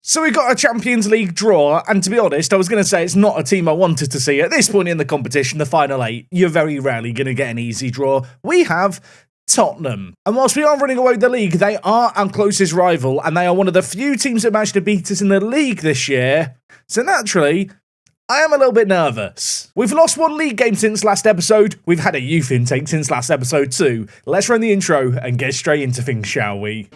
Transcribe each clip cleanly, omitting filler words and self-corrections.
So we got a Champions League draw, and to be honest, I was going to say it's not a team I wanted to see. At this point in the competition, the final eight, you're very rarely going to get an easy draw. We have Tottenham. And whilst we are running away with the league, they are our closest rival, and they are one of the few teams that managed to beat us in the league this year. So naturally, I am a little bit nervous. We've lost one league game since last episode. We've had a youth intake since last episode too. Let's run the intro and get straight into things, shall we?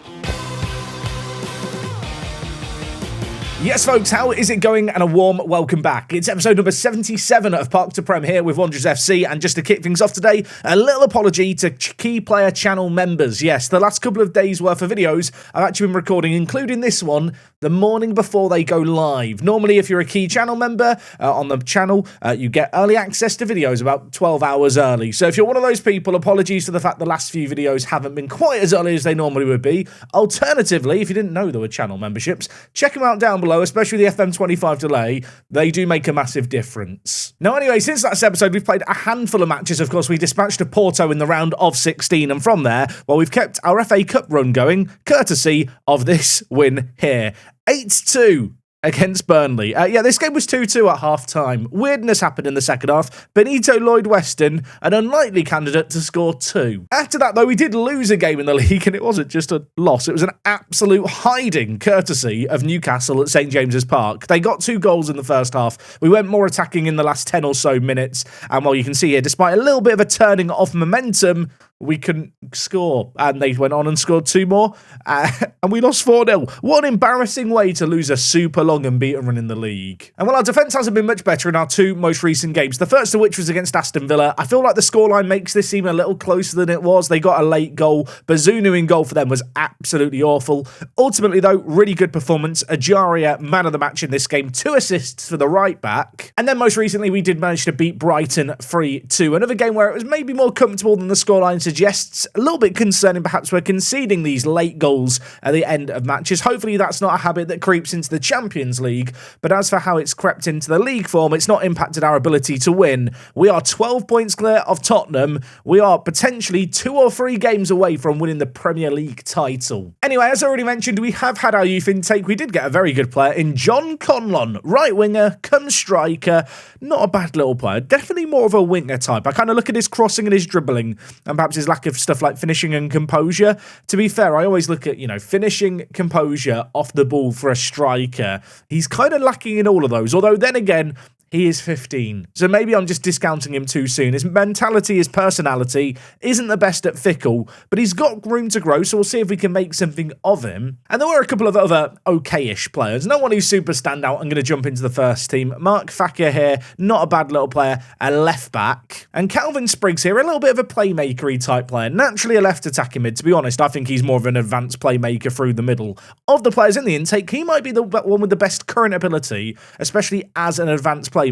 Yes, folks, how is it going? And a warm welcome back. It's episode number 77 of Park to Prem here with Wanderers FC. And just to kick things off today, a little apology to key player channel members. Yes, the last couple of days worth of videos I've actually been recording, including this one, the morning before they go live. Normally, if you're a key channel member on the channel, you get early access to videos about 12 hours early. So if you're one of those people, apologies for the fact the last few videos haven't been quite as early as they normally would be. Alternatively, if you didn't know there were channel memberships, check them out down below, especially the FM25 delay. They do make a massive difference. Now, anyway, since last episode, we've played a handful of matches. Of course, we dispatched to Porto in the round of 16, and from there, well, we've kept our FA Cup run going, courtesy of this win here. 8-2 against Burnley. Yeah, this game was 2-2 at half-time. Weirdness happened in the second half. Benito Lloyd-Weston, an unlikely candidate to score 2. After that, though, we did lose a game in the league, and it wasn't just a loss. It was an absolute hiding, courtesy of Newcastle at St James's Park. They got 2 goals in the first half. We went more attacking in the last 10 or so minutes, and well, you can see here, despite a little bit of a turning off momentum, we couldn't score, and they went on and scored 2 more, and we lost 4-0. What an embarrassing way to lose a super long and beaten run in the league. And well, our defence hasn't been much better in our 2 most recent games, the first of which was against Aston Villa. I feel like the scoreline makes this seem a little closer than it was. They got a late goal. Bazunu in goal for them was absolutely awful. Ultimately, though, really good performance. Ajaria, man of the match in this game, 2 assists for the right back. And then most recently, we did manage to beat Brighton 3-2. Another game where it was maybe more comfortable than the scoreline suggests. A little bit concerning, perhaps, we're conceding these late goals at the end of matches. Hopefully that's not a habit that creeps into the Champions League, but as for how it's crept into the league form, it's not impacted our ability to win. We are 12 points clear of Tottenham. We are potentially 2 or 3 games away from winning the Premier League title. Anyway, as I already mentioned, we have had our youth intake. We did get a very good player in John Conlon, right winger, come striker, not a bad little player, definitely more of a winger type. I kind of look at his crossing and his dribbling, and perhaps his lack of stuff like finishing and composure. To be fair, I always look at, finishing, composure off the ball for a striker. He's kind of lacking in all of those, although then again, he is 15, so maybe I'm just discounting him too soon. His mentality, his personality isn't the best at fickle, but he's got room to grow, so we'll see if we can make something of him. And there were a couple of other okay-ish players. No one who's super standout. I'm going to jump into the first team. Mark Fakir here, not a bad little player, a left back. And Calvin Spriggs here, a little bit of a playmaker-y type player. Naturally a left attacking mid. To be honest, I think he's more of an advanced playmaker through the middle. Of the players in the intake, he might be the one with the best current ability, especially as an advanced playmaker,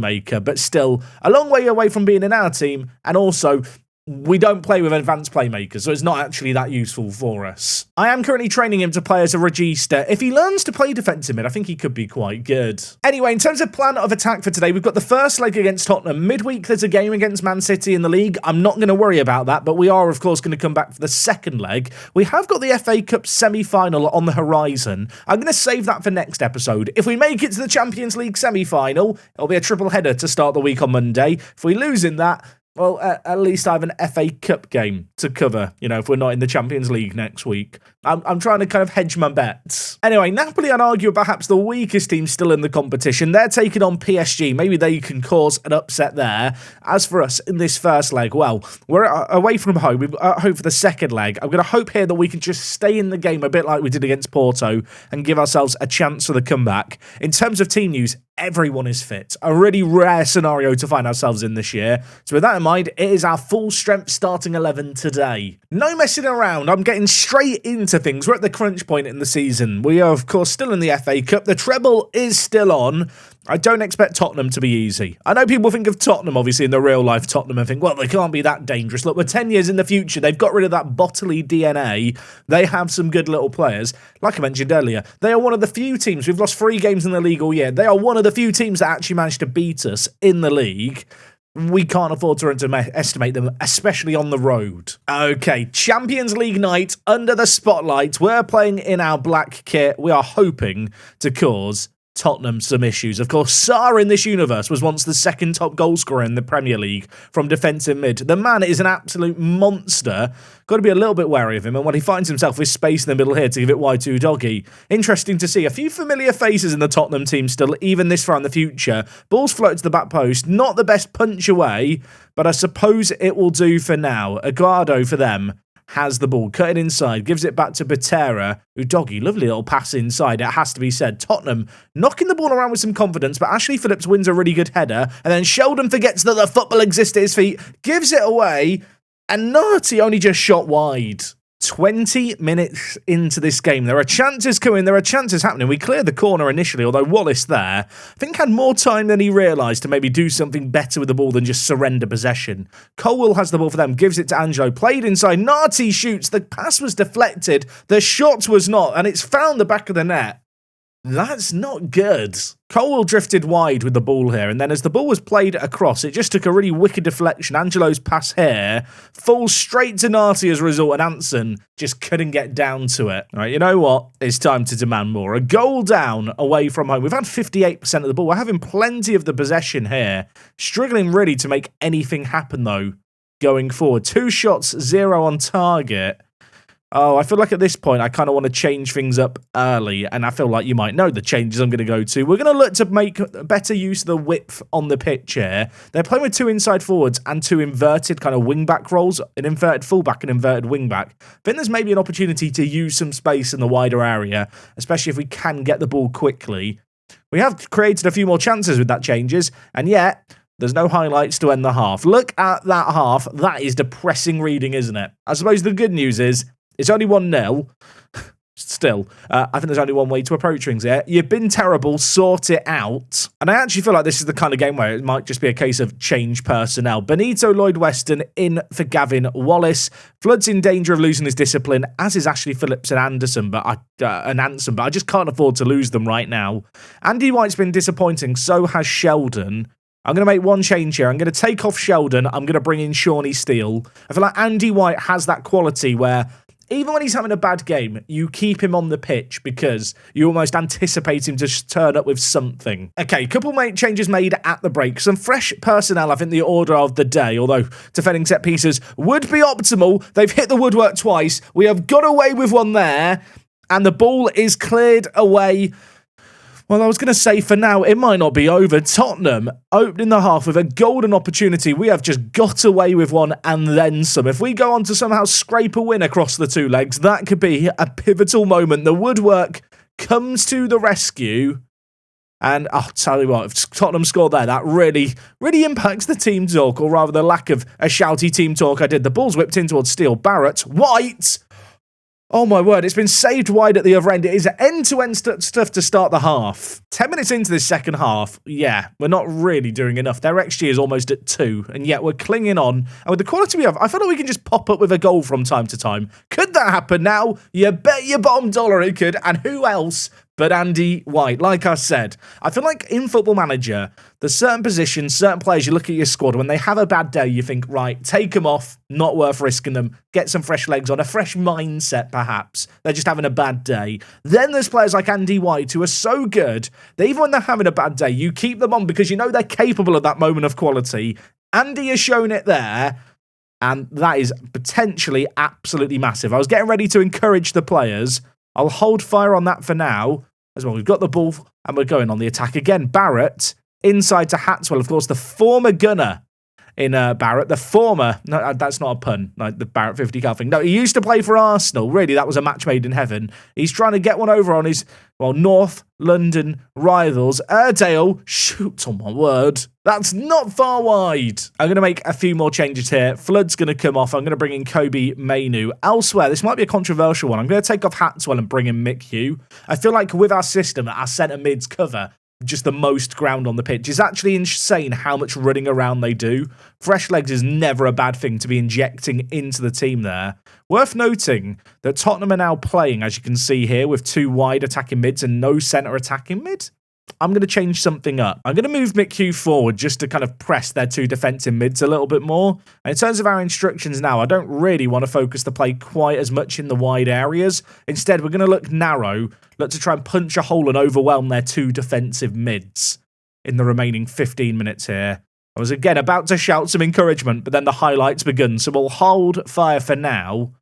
but still a long way away from being in our team, and also we don't play with advanced playmakers, so it's not actually that useful for us. I am currently training him to play as a regista. If he learns to play defensive mid, I think he could be quite good. Anyway, in terms of plan of attack for today, we've got the first leg against Tottenham. Midweek, there's a game against Man City in the league. I'm not going to worry about that, but we are, of course, going to come back for the second leg. We have got the FA Cup semi-final on the horizon. I'm going to save that for next episode. If we make it to the Champions League semi-final, it'll be a triple header to start the week on Monday. If we lose in that, well, at least I have an FA Cup game to cover, if we're not in the Champions League next week. I'm trying to kind of hedge my bets. Anyway, Napoli, I'd argue, are perhaps the weakest team still in the competition. They're taking on PSG. Maybe they can cause an upset there. As for us in this first leg, well, we're away from home. We've got hope for the second leg. I'm going to hope here that we can just stay in the game a bit like we did against Porto and give ourselves a chance for the comeback. In terms of team news, everyone is fit. A really rare scenario to find ourselves in this year. So with that in mind, it is our full strength starting 11 today. No messing around. I'm getting straight into things. We're at the crunch point in the season. We are, of course, still in the FA Cup. The treble is still on. I don't expect Tottenham to be easy. I know people think of Tottenham, obviously, in the real life Tottenham, and think, well, they can't be that dangerous. Look, we're 10 years in the future. They've got rid of that Botley DNA. They have some good little players. Like I mentioned earlier, they are one of the few teams. We've lost 3 games in the league all year. They are one of the few teams that actually managed to beat us in the league. We can't afford to underestimate them, especially on the road. Okay, Champions League night under the spotlight. We're playing in our black kit. We are hoping to cause Tottenham some issues. Of course, Sarr in this universe was once the second top goal scorer in the Premier League from defensive mid. The man is an absolute monster. Got to be a little bit wary of him, and when he finds himself with space in the middle here to give it wide to Doggy. Interesting to see. A few familiar faces in the Tottenham team still, even this far in the future. Balls float to the back post. Not the best punch away, but I suppose it will do for now. Aguado for them has the ball, cutting inside, gives it back to Butera, who Doggy, lovely little pass inside, it has to be said. Tottenham knocking the ball around with some confidence, but Ashley Phillips wins a really good header, and then Sheldon forgets that the football exists at his feet, gives it away, and Narty only just shot wide. 20 minutes into this game. There are chances coming, there are chances happening. We cleared the corner initially, although Wallace there, I think, had more time than he realised to maybe do something better with the ball than just surrender possession. Colwell has the ball for them, gives it to Angelo, played inside, Narty shoots, the pass was deflected, the shot was not, and it's found the back of the net. That's not good. Colwell drifted wide with the ball here, and then as the ball was played across, it just took a really wicked deflection. Angelo's pass here falls straight to Narty as a result, and Anson just couldn't get down to it. All right, you know what? It's time to demand more. A goal down away from home. We've had 58% of the ball. We're having plenty of the possession here. Struggling really to make anything happen, though, going forward. 2 shots, 0 on target. Oh, I feel like at this point, I kind of want to change things up early, and I feel like you might know the changes I'm going to go to. We're going to look to make better use of the width on the pitch here. They're playing with 2 inside forwards and 2 inverted kind of wing-back roles, an inverted fullback and inverted wing-back. I think there's maybe an opportunity to use some space in the wider area, especially if we can get the ball quickly. We have created a few more chances with that changes, and yet there's no highlights to end the half. Look at that half. That is depressing reading, isn't it? I suppose the good news is, it's only 1-0. Still, I think there's only one way to approach things here. You've been terrible, sort it out. And I actually feel like this is the kind of game where it might just be a case of change personnel. Benito Lloyd-Weston in for Gavin Wallace. Flood's in danger of losing his discipline, as is Ashley Phillips and Anderson, but I just can't afford to lose them right now. Andy White's been disappointing, so has Sheldon. I'm going to make one change here. I'm going to take off Sheldon. I'm going to bring in Shawnee Steele. I feel like Andy White has that quality where even when he's having a bad game, you keep him on the pitch because you almost anticipate him to turn up with something. Okay, couple changes made at the break. Some fresh personnel, I think, the order of the day, although defending set pieces would be optimal. They've hit the woodwork twice. We have got away with one there, and the ball is cleared away. Well, I was going to say, for now, it might not be over. Tottenham opening the half with a golden opportunity. We have just got away with one and then some. If we go on to somehow scrape a win across the 2 legs, that could be a pivotal moment. The woodwork comes to the rescue. And I'll tell you what, if Tottenham score there, that really impacts the team talk, or rather the lack of a shouty team talk I did. The ball's whipped in towards Steele. Barrett. White. Oh my word, it's been saved wide at the other end. It is end-to-end stuff to start the half. 10 minutes into this second half, yeah, we're not really doing enough. Their XG is almost at 2, and yet we're clinging on. And with the quality we have, I feel like we can just pop up with a goal from time to time. Could that happen now? You bet your bottom dollar it could. And who else but Andy White? Like I said, I feel like in Football Manager, there's certain positions, certain players, you look at your squad, when they have a bad day, you think, right, take them off, not worth risking them, get some fresh legs on, a fresh mindset perhaps. They're just having a bad day. Then there's players like Andy White who are so good that even when they're having a bad day, you keep them on because you know they're capable of that moment of quality. Andy has shown it there, and that is potentially absolutely massive. I was getting ready to encourage the players. I'll hold fire on that for now. As well, we've got the ball and we're going on the attack again. Barrett inside to Hatswell, of course, the former gunner in Barrett. The former, no, that's not a pun, like the Barrett 50 cal thing. No, he used to play for Arsenal. Really, that was a match made in heaven. He's trying to get one over on his, well, North London rivals. Airedale, shoot, on my word. That's not far wide. I'm going to make a few more changes here. Flood's going to come off. I'm going to bring in Kobe Mainu. Elsewhere, this might be a controversial one. I'm going to take off Hatswell and bring in Mick Hugh. I feel like with our system, our centre mids cover just the most ground on the pitch. It's actually insane how much running around they do. Fresh legs is never a bad thing to be injecting into the team there. Worth noting that Tottenham are now playing, as you can see here, with 2 wide attacking mids and no centre attacking mid. I'm going to change something up. I'm going to move McHugh forward just to kind of press their two defensive mids a little bit more. And in terms of our instructions now, I don't really want to focus the play quite as much in the wide areas. Instead, we're going to look narrow, look to try and punch a hole and overwhelm their two defensive mids in the remaining 15 minutes here. I was again about to shout some encouragement, but then the highlights begun, so we'll hold fire for now.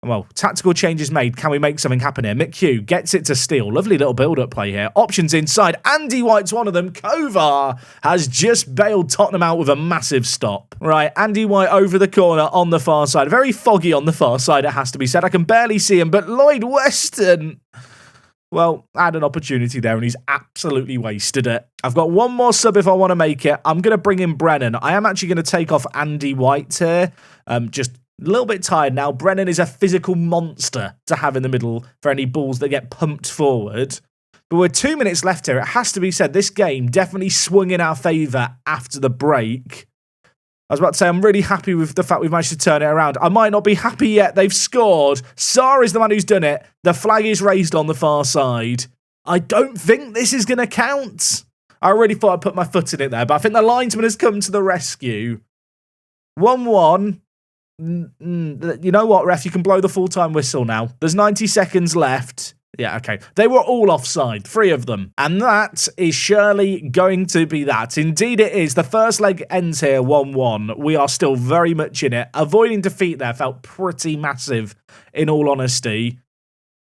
Well, tactical changes made. Can we make something happen here? McHugh gets it to steal. Lovely little build-up play here. Options inside. Andy White's one of them. Kovar has just bailed Tottenham out with a massive stop. Right, Andy White over the corner on the far side. Very foggy on the far side, it has to be said. I can barely see him, but Lloyd Weston, well, had an opportunity there and he's absolutely wasted it. I've got one more sub if I want to make it. I'm going to bring in Brennan. I am actually going to take off Andy White here. Just a little bit tired now. Brennan is a physical monster to have in the middle for any balls that get pumped forward. But with 2 minutes left here, it has to be said, this game definitely swung in our favour after the break. I was about to say, I'm really happy with the fact we've managed to turn it around. I might not be happy yet. They've scored. Sarr is the man who's done it. The flag is raised on the far side. I don't think this is going to count. I really thought I'd put my foot in it there, but I think the linesman has come to the rescue. 1-1. You know what, ref? You can blow the full-time whistle now. There's 90 seconds left. Yeah, okay. They were all offside, 3 of them. And that is surely going to be that. Indeed it is. The first leg ends here 1-1. We are still very much in it. Avoiding defeat there felt pretty massive, in all honesty.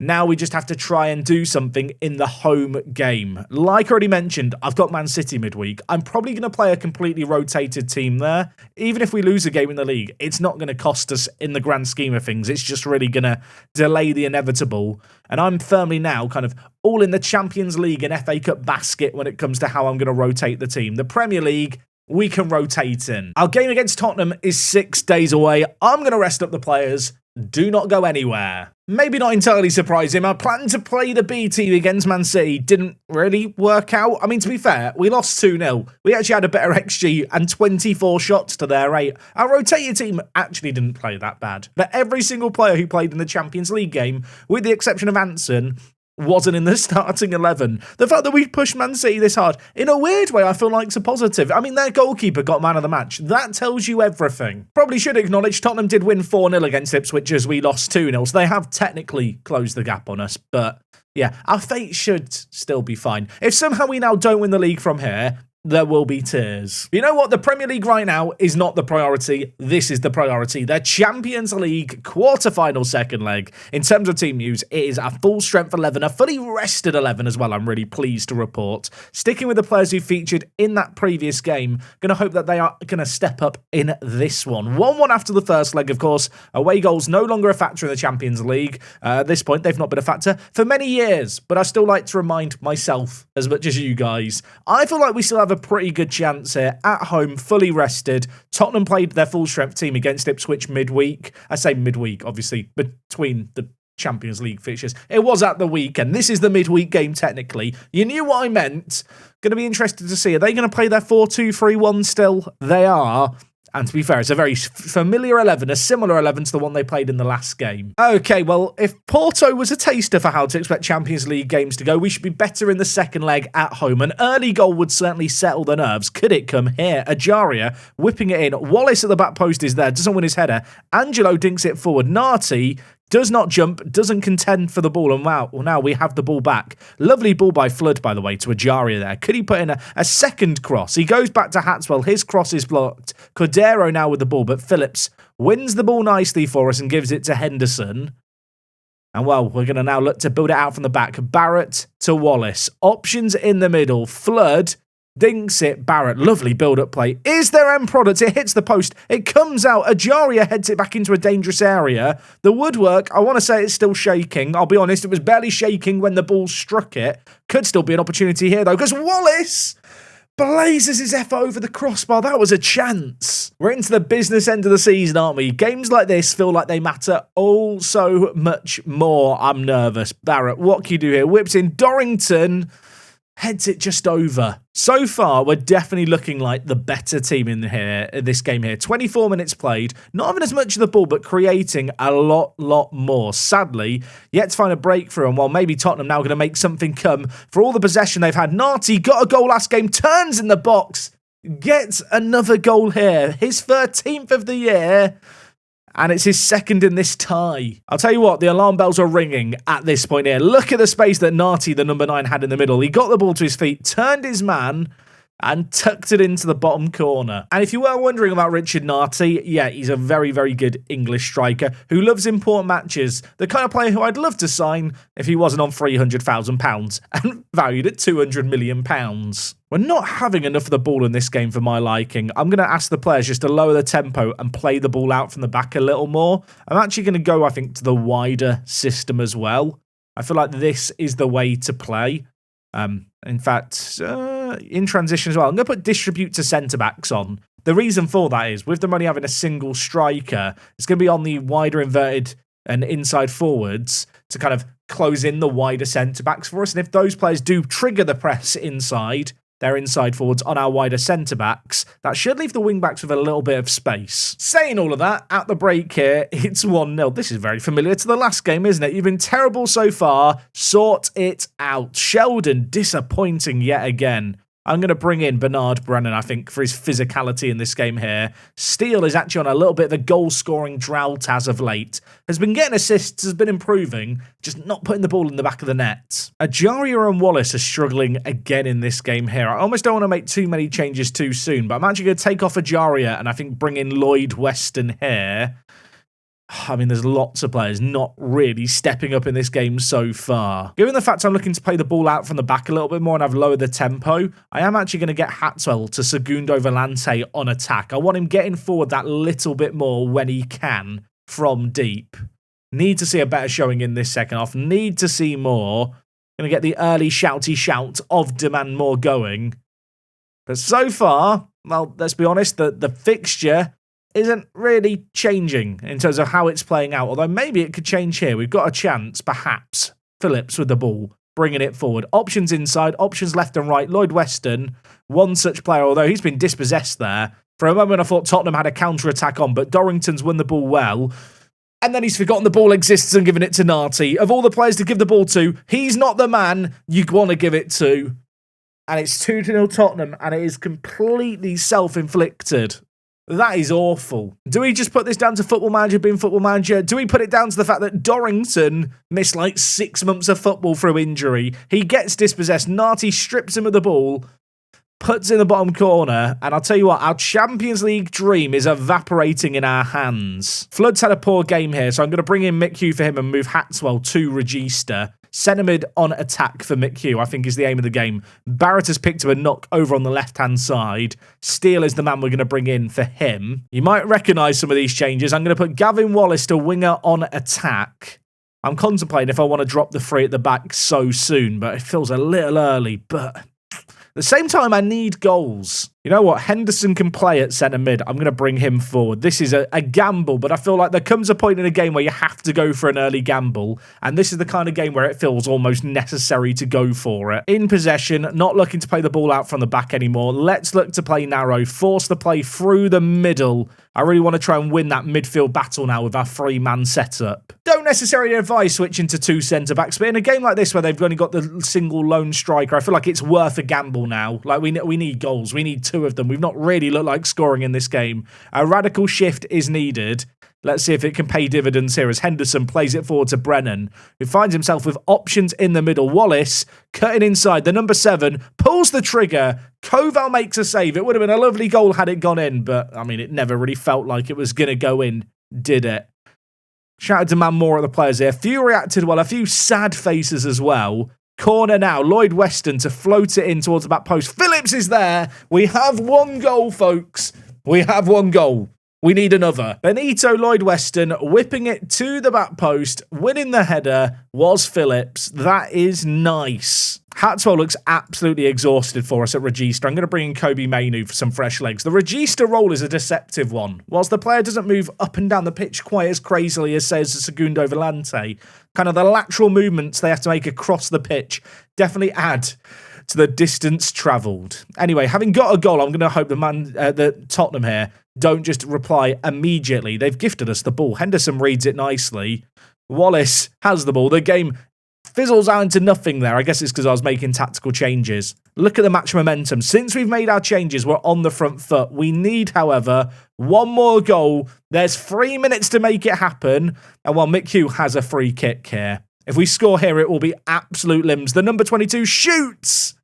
Now we just have to try and do something in the home game. Like I already mentioned, I've got Man City midweek. I'm probably going to play a completely rotated team there. Even if we lose a game in the league, it's not going to cost us in the grand scheme of things. It's just really going to delay the inevitable. And I'm firmly now kind of all in the Champions League and FA Cup basket when it comes to how I'm going to rotate the team. The Premier League, we can rotate in. Our game against Tottenham is 6 days away. I'm going to rest up the players. Do not go anywhere. Maybe not entirely surprising. I planned to play the B team against Man City. Didn't really work out. I mean, to be fair, we lost 2-0. We actually had a better XG and 24 shots to their 8. Our rotated team actually didn't play that bad. But every single player who played in the Champions League game, with the exception of Anson, wasn't in the starting 11. The fact that we pushed Man City this hard, in a weird way, I feel like it's a positive. I mean, their goalkeeper got man of the match. That tells you everything. Probably should acknowledge Tottenham did win 4-0 against Ipswich as we lost 2-0, so they have technically closed the gap on us. But yeah, our fate should still be fine. If somehow we now don't win the league from here, there will be tears. You know what? The Premier League right now is not the priority. This is the priority. The Champions League quarter-final second leg. In terms of team news, it is a full-strength 11, a fully rested 11 as well, I'm really pleased to report. Sticking with the players who featured in that previous game, going to hope that they are going to step up in this one. 1-1 after the first leg, of course. Away goals no longer a factor in the Champions League. At this point, they've not been a factor for many years, but I still like to remind myself as much as you guys. I feel like we still have a pretty good chance here at home, fully rested. Tottenham played their full strength team against Ipswich midweek. I say midweek, obviously, between the Champions League fixtures. It was at the weekend. This is the midweek game, technically. You knew what I meant. Going to be interested to see. Are they going to play their 4-2-3-1 still? They are. And to be fair, it's a very familiar 11, a similar 11 to the one they played in the last game. Okay, well, if Porto was a taster for how to expect Champions League games to go, we should be better in the second leg at home. An early goal would certainly settle the nerves. Could it come here? Ajaria whipping it in. Wallace at the back post is there, doesn't win his header. Angelo dinks it forward. Nati does not jump, doesn't contend for the ball, and wow, well, now we have the ball back. Lovely ball by Flood, by the way, to Ajaria there. Could he put in a second cross? He goes back to Hatswell. His cross is blocked. Cordero now with the ball, but Phillips wins the ball nicely for us and gives it to Henderson. And well, we're going to now look to build it out from the back. Barrett to Wallace. Options in the middle. Flood dinks it. Barrett, lovely build-up play. Is there end product? It hits the post. It comes out. Ajaria heads it back into a dangerous area. The woodwork, I want to say it's still shaking. I'll be honest, it was barely shaking when the ball struck it. Could still be an opportunity here, though, because Wallace blazes his effort over the crossbar. That was a chance. We're into the business end of the season, aren't we? Games like this feel like they matter all so much more. I'm nervous. Barrett, what can you do here? Whips in Dorrington. heads it just over. So far, we're definitely looking like the better team in this game here. 24 minutes played, not having as much of the ball, but creating a lot more. Sadly, yet to find a breakthrough, and while maybe Tottenham now going to make something come for all the possession they've had. Narty got a goal last game, turns in the box, gets another goal here. His 13th of the year. And it's his second in this tie. I'll tell you what, the alarm bells are ringing at this point here. Look at the space that Narty, the number 9, had in the middle. He got the ball to his feet, turned his man, and tucked it into the bottom corner. And if you were wondering about Richard Narty, yeah, he's a very good English striker who loves important matches. The kind of player who I'd love to sign if he wasn't on £300,000 and valued at £200 million. We're not having enough of the ball in this game for my liking. I'm going to ask the players just to lower the tempo and play the ball out from the back a little more. I'm actually going to go, I think, to the wider system as well. I feel like this is the way to play. In fact, in transition as well, I'm going to put distribute to centre-backs on. The reason for that is, with them only having a single striker, it's going to be on the wider inverted and inside forwards to kind of close in the wider centre-backs for us. And if those players do trigger the press inside, their inside forwards on our wider centre-backs, that should leave the wing-backs with a little bit of space. Saying all of that, at the break here, it's 1-0. This is very familiar to the last game, isn't it? You've been terrible so far. Sort it out. Sheldon, disappointing yet again. I'm going to bring in Bernard Brennan, I think, for his physicality in this game here. Steele is actually on a little bit of a goal-scoring drought as of late. Has been getting assists, has been improving, just not putting the ball in the back of the net. Ajaria and Wallace are struggling again in this game here. I almost don't want to make too many changes too soon, but I'm actually going to take off Ajaria and I think bring in Lloyd Weston here. I mean, there's lots of players not really stepping up in this game so far. Given the fact I'm looking to play the ball out from the back a little bit more and I've lowered the tempo, I am actually going to get Hatswell to Segundo Volante on attack. I want him getting forward that little bit more when he can from deep. Need to see a better showing in this second half. Need to see more. Going to get the early shouty shout of demand more going. But so far, well, let's be honest, the fixture isn't really changing in terms of how it's playing out, although maybe it could change here. We've got a chance, perhaps. Phillips with the ball, bringing it forward. Options inside, options left and right. Lloyd Weston, one such player, although he's been dispossessed there. For a moment, I thought Tottenham had a counter-attack on, but Dorrington's won the ball well. And then he's forgotten the ball exists and given it to Narty. Of all the players to give the ball to, he's not the man you want to give it to. And it's 2-0 Tottenham, and it is completely self-inflicted. That is awful. Do we just put this down to Football Manager being Football Manager? Do we put it down to the fact that Dorrington missed like 6 months of football through injury? He gets dispossessed. Narty strips him of the ball, puts it in the bottom corner, and I'll tell you what, our Champions League dream is evaporating in our hands. Flood's had a poor game here, so I'm going to bring in Mick Hugh for him and move Hatswell to Regista. Centre mid on attack for Mick Hugh, I think is the aim of the game. Barrett has picked up a knock over on the left-hand side. Steele is the man we're going to bring in for him. You might recognise some of these changes. I'm going to put Gavin Wallace to winger on attack. I'm contemplating if I want to drop the 3 at the back so soon, but it feels a little early. But at the same time, I need goals. You know what? Henderson can play at centre mid. I'm going to bring him forward. This is a gamble, but I feel like there comes a point in a game where you have to go for an early gamble, and this is the kind of game where it feels almost necessary to go for it. In possession, not looking to play the ball out from the back anymore. Let's look to play narrow, force the play through the middle. I really want to try and win that midfield battle now with our 3-man setup. Don't necessarily advise switching to 2 centre-backs, but in a game like this where they've only got the single lone striker, I feel like it's worth a gamble now. Like, we need goals. We need 2 of them. We've not really looked like scoring in this game. A radical shift is needed. Let's see if it can pay dividends here as Henderson plays it forward to Brennan, who finds himself with options in the middle. Wallace cutting inside. The number 7 pulls the trigger. Koval makes a save. It would have been a lovely goal had it gone in, but I mean, it never really felt like it was going to go in, did it? Shout out to man more at the players here. Few reacted well. A few sad faces as well. Corner now. Lloyd Weston to float it in towards the back post. Phillips is there. We have 1 goal, folks. We have 1 goal. We need another. Benito Lloyd Weston whipping it to the back post, winning the header was Phillips. That is nice. Hatswell looks absolutely exhausted for us at Regista. I'm going to bring in Kobe Mainu for some fresh legs. The Regista role is a deceptive one. Whilst the player doesn't move up and down the pitch quite as crazily as, say, as Segundo Volante, kind of the lateral movements they have to make across the pitch definitely add to the distance travelled. Anyway, having got a goal, I'm going to hope the Tottenham here don't just reply immediately. They've gifted us the ball. Henderson reads it nicely. Wallace has the ball. The game fizzles out into nothing there. I guess it's because I was making tactical changes. Look at the match momentum. Since we've made our changes, we're on the front foot. We need, however, one more goal. There's 3 minutes to make it happen. And while Mick Hugh has a free kick here. If we score here, it will be absolute limbs. The number 22 shoots!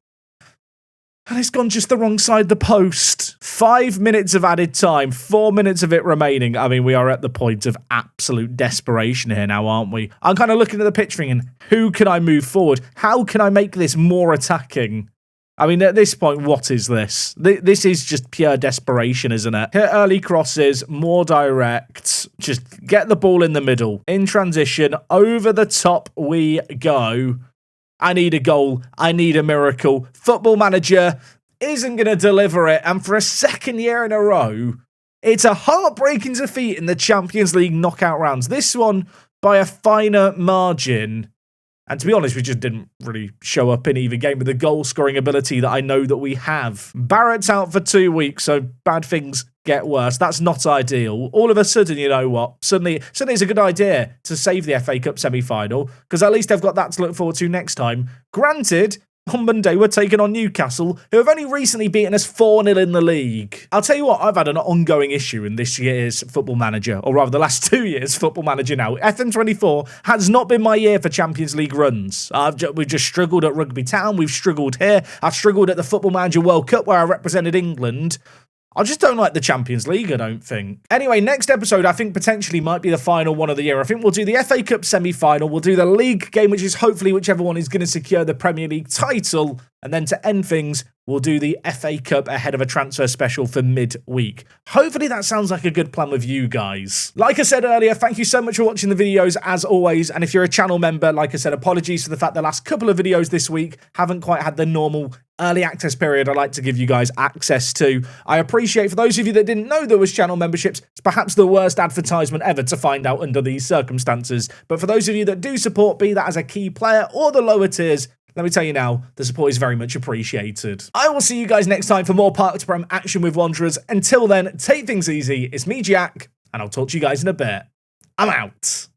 And it's gone just the wrong side of the post. 5 minutes of added time, 4 minutes of it remaining. I mean, we are at the point of absolute desperation here now, aren't we? I'm kind of looking at the pitch thinking, who can I move forward? How can I make this more attacking? I mean, at this point, what is this? This is just pure desperation, isn't it? Hit early crosses, more direct. Just get the ball in the middle. In transition, over the top we go. I need a goal. I need a miracle. Football Manager isn't going to deliver it. And for a second year in a row, it's a heartbreaking defeat in the Champions League knockout rounds. This one by a finer margin. And to be honest, we just didn't really show up in either game with the goal-scoring ability that I know that we have. Barrett's out for 2 weeks, so bad things get worse. That's not ideal. All of a sudden, you know what? Suddenly it's a good idea to save the FA Cup semi-final, because at least I've got that to look forward to next time. Granted, on Monday, we're taking on Newcastle, who have only recently beaten us 4-0 in the league. I'll tell you what, I've had an ongoing issue in this year's Football Manager, or rather the last 2 years Football Manager now. FM24 has not been my year for Champions League runs. We've just struggled at Rugby Town, we've struggled here, I've struggled at the Football Manager World Cup where I represented England. I just don't like the Champions League, I don't think. Anyway, next episode I think potentially might be the final one of the year. I think we'll do the FA Cup semi-final, we'll do the league game, which is hopefully whichever one is going to secure the Premier League title, and then to end things, we'll do the FA Cup ahead of a transfer special for mid-week. Hopefully that sounds like a good plan with you guys. Like I said earlier, thank you so much for watching the videos as always, and if you're a channel member, like I said, apologies for the fact the last couple of videos this week haven't quite had the normal early access period I like to give you guys access to. I appreciate, for those of you that didn't know there was channel memberships, it's perhaps the worst advertisement ever to find out under these circumstances. But for those of you that do support, be that as a key player or the lower tiers, let me tell you now, the support is very much appreciated. I will see you guys next time for more Park to Prem action with Wanderers. Until then, take things easy. It's me, Jack, and I'll talk to you guys in a bit. I'm out.